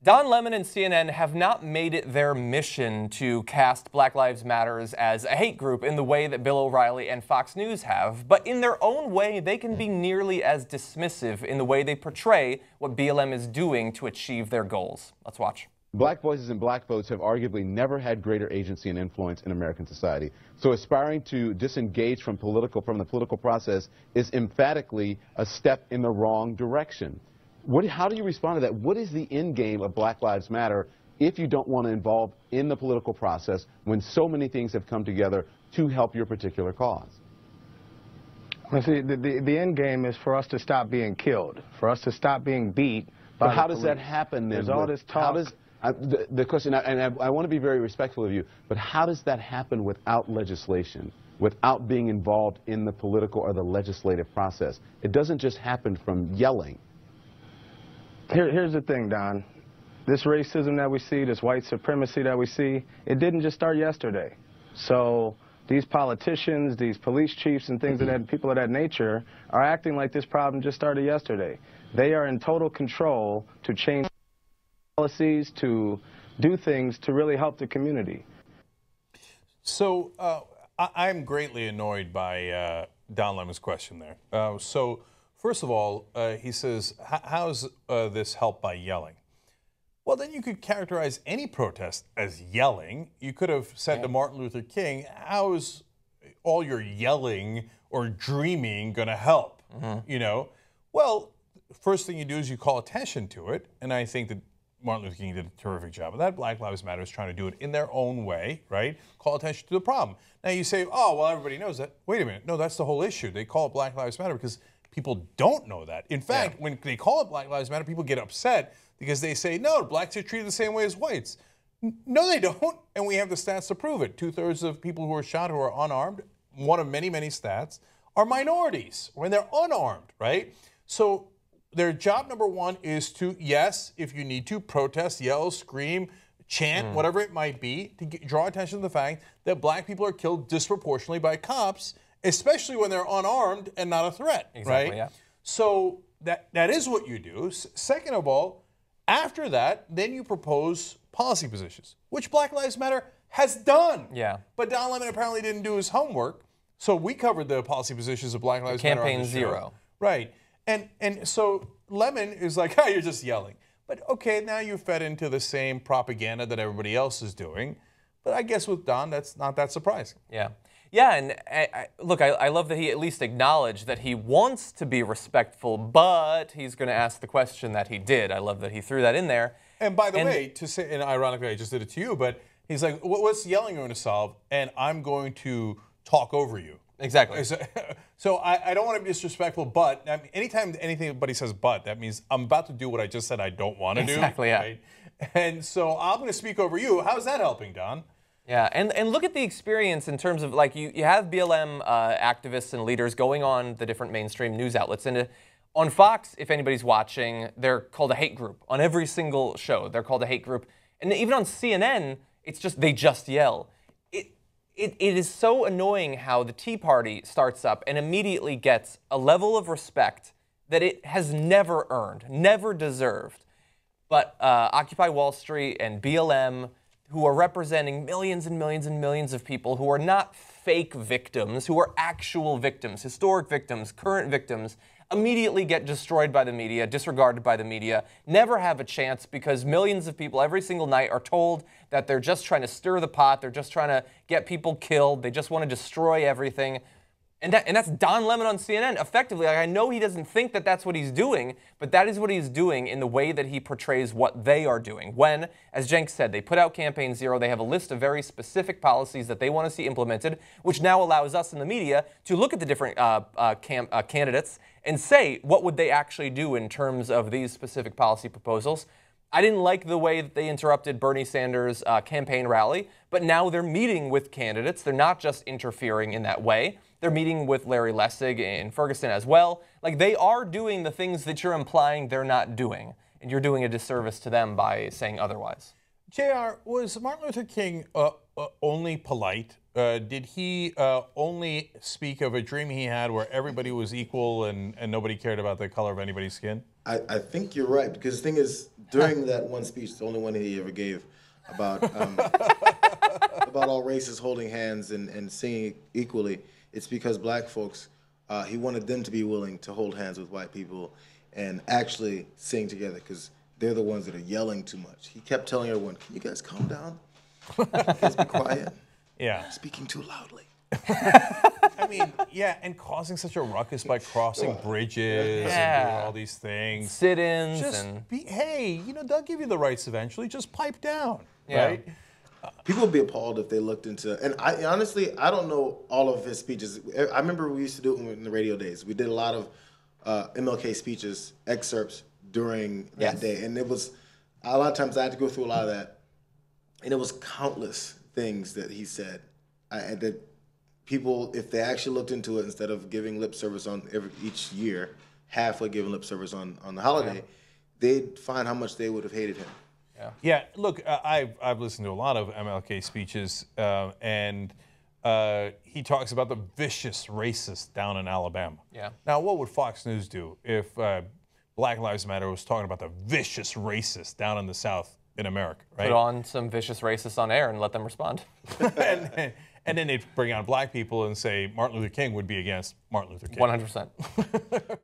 Don Lemon and CNN have not made it their mission to cast Black Lives Matter as a hate group in the way that Bill O'Reilly and Fox News have, but in their own way, they can be nearly as dismissive in the way they portray what BLM is doing to achieve their goals. Let's watch. Black voices and black votes have arguably never had greater agency and influence in American society. So aspiring to disengage from the political process is emphatically a step in the wrong direction. How do you respond to that? What is the end game of Black Lives Matter if you don't want to involve in the political process when so many things have come together to help your particular cause? Well, see, the end game is for us to stop being killed, for us to stop being beat by But how does that happen then? There's all this talk. The question, and I want to be very respectful of you, but how does that happen without legislation, without being involved in the political or the legislative process? It doesn't just happen from yelling. Here's the thing, Don. This racism that we see, this white supremacy that we see, it didn't just start yesterday. So these politicians, these police chiefs and things of that, people of that nature are acting like this problem just started yesterday. They are in total control to change policies, to do things to really help the community. So I'm greatly annoyed by Don Lemon's question there. First of all, he says, how's this helped by yelling? Well, then you could characterize any protest as yelling. You could have said to Martin Luther King, how's all your yelling or dreaming going to help? You know? Well, first thing you do is you call attention to it, and I think that Martin Luther King did a terrific job of that. Black Lives Matter is trying to do it in their own way, right? Call attention to the problem. Now you say, oh, well, everybody knows that. Wait a minute. No, that's the whole issue. They call it Black Lives Matter because people don't know that. In fact, when they call it Black Lives Matter, people get upset because they say, no, blacks are treated the same way as whites. No, they don't, and we have the stats to prove it. 2/3 of people who are shot who are unarmed, one of many, many stats, are minorities when they're unarmed, right? So their job number one is to, yes, if you need to, protest, yell, scream, chant, whatever it might be, to draw attention to the fact that black people are killed disproportionately by cops, especially when they're unarmed and not a threat, right? Yeah. So that is what you do. Second of all, after that, then you propose policy positions, which Black Lives Matter has done. Yeah. But Don Lemon apparently didn't do his homework, so we covered the policy positions of Black Lives Matter on Campaign the show. Zero. Right. And so Lemon is like, oh, you're just yelling. But okay, now you fed into the same propaganda that everybody else is doing. But I guess with Don, that's not that surprising. Yeah. Yeah, and look, I love that he at least acknowledged that he wants to be respectful, but he's going to ask the question that he did. I love that he threw that in there. And by the way, to say, and ironically, I just did it to you, but he's like, what's yelling going to solve? And I'm going to talk over you. Exactly. So I don't want to be disrespectful, but I mean, anytime anybody says but, that means I'm about to do what I just said I don't want to do. Exactly, yeah. Right? And so I'm going to speak over you. How's that helping, Don? Yeah, and look at the experience in terms of, like, you have BLM activists and leaders going on the different mainstream news outlets. And on Fox, if anybody's watching, they're called a hate group. On every single show, they're called a hate group. And even on CNN, it's just, they just yell. It is so annoying how the Tea Party starts up and immediately gets a level of respect that it has never earned, never deserved. But Occupy Wall Street and BLM, who are representing millions and millions and millions of people who are not fake victims, who are actual victims, historic victims, current victims, immediately get destroyed by the media, disregarded by the media, never have a chance because millions of people every single night are told that they're just trying to stir the pot, they're just trying to get people killed, they just want to destroy everything. And that's Don Lemon on CNN, effectively. Like, I know he doesn't think that that's what he's doing, but that is what he's doing in the way that he portrays what they are doing. When, as Cenk said, they put out Campaign Zero, they have a list of very specific policies that they want to see implemented, which now allows us in the media to look at the different candidates and say, what would they actually do in terms of these specific policy proposals? I didn't like the way that they interrupted Bernie Sanders' campaign rally, but now they're meeting with candidates. They're not just interfering in that way. They're meeting with Larry Lessig in Ferguson as well. Like, they are doing the things that you're implying they're not doing, and you're doing a disservice to them by saying otherwise. JR, was Martin Luther King only polite? Did he only speak of a dream he had where everybody was equal and nobody cared about the color of anybody's skin? I think you're right, because the thing is, during that one speech, the only one he ever gave about about all races holding hands and singing equally, it's because black folks, he wanted them to be willing to hold hands with white people and actually sing together, because they're the ones that are yelling too much. He kept telling everyone, "Can you guys calm down? Can you guys be quiet? Yeah. Speaking too loudly." I mean, yeah, and causing such a ruckus by crossing bridges and doing all these things. Sit-ins Just and hey, you know, they'll give you the rights eventually. Just pipe down, Yeah. right? People would be appalled if they looked into, and I honestly, I don't know all of his speeches. I remember we used to do it in the radio days. We did a lot of MLK speeches, excerpts during that day. And it was, a lot of times I had to go through a lot of that. And it was countless things that he said that people, if they actually looked into it, instead of giving lip service on each year, halfway giving lip service on the holiday, they'd find how much they would have hated him. Yeah, look, I've listened to a lot of MLK speeches, and he talks about the vicious racists down in Alabama. Yeah. Now, what would Fox News do if Black Lives Matter was talking about the vicious racists down in the South in America, right? Put on some vicious racists on air and let them respond. and then they'd bring on black people and say Martin Luther King would be against Martin Luther King. 100%.